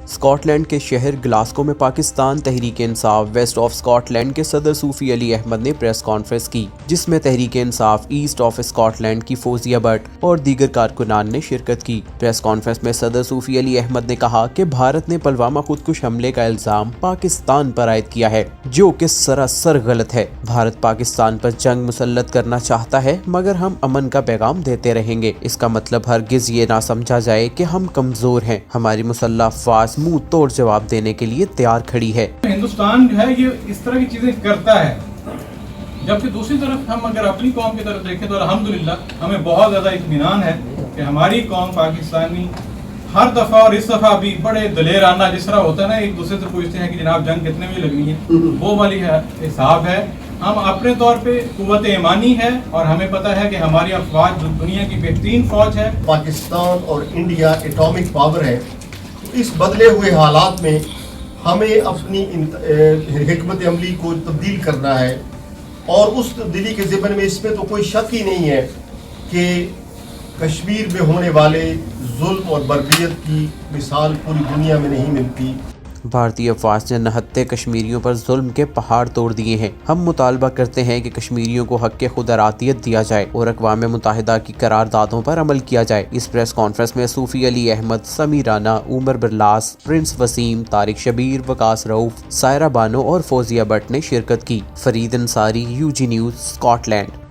Scott land کے شہر Glasgow میں Pakistan Tehreek Insaf waste of Scott land کے صدر صوفی علی احمد نے پریس کانفرنس کی، جس میں Tehreek Insaf asset of Scott land کی فوزیہ بٹ اور دیگر کارکنان نے شرکت کی۔ پریس کانفرنس میں صدر صوفی علی احمد نے کہا کہ بھارت نے پلوامہ خودکش حملے کا الزام پاکستان پر عائد کیا ہے، جو کہ سراسر غلط ہے۔ بھارت پاکستان پر جنگ مسلط کرنا چاہتا ہے، مگر ہم امن کا پیغام دیتے رہیں گے۔ اس کا مطلب ہرگز یہ نہ سمجھا جائے کہ ہم کمزور ہیں۔ ہماری مسلح افواج منہ توڑ جواب دینے کے لیے تیار کھڑی ہے۔ ہندوستان جو ہے یہ اس طرح کی چیزیں کرتا ہے، جبکہ دوسری طرف ہم اگر اپنی قوم کی طرف دیکھیں تو الحمدللہ ہمیں بہت زیادہ اطمینان ہے کہ ہماری قوم پاکستانی ہر دفعہ اور اس دفعہ بھی بڑے دلیرانہ، جس طرح ہوتا ہے نا، ایک دوسرے سے پوچھتے ہیں کہ جناب جنگ کتنے بجے لگنی ہے، وہ والی حساب ہے۔ ہم اپنے طور پہ قوت ایمانی ہے اور ہمیں پتہ ہے کہ ہماری افواج دنیا کی بہترین فوج ہے۔ پاکستان اور انڈیا ایٹامک پاور ہے، اس بدلے ہوئے حالات میں ہمیں اپنی حکمت عملی کو تبدیل کرنا ہے، اور اس تبدیلی کے ضمن میں اس میں تو کوئی شک ہی نہیں ہے کہ کشمیر میں ہونے والے ظلم اور بربریت کی مثال پوری دنیا میں نہیں ملتی۔ بھارتی افواج نے نہتے کشمیریوں پر ظلم کے پہاڑ توڑ دیے ہیں۔ ہم مطالبہ کرتے ہیں کہ کشمیریوں کو حق خود ارادیت دیا جائے اور اقوام متحدہ کی قراردادوں پر عمل کیا جائے۔ اس پریس کانفرنس میں صوفی علی احمد، سمی رانا، عمر برلاس، پرنس وسیم، طارق شبیر، وقاص رؤف، سائرہ بانو اور فوزیہ بٹ نے شرکت کی۔ Farid Ansari, UG news, Scott land.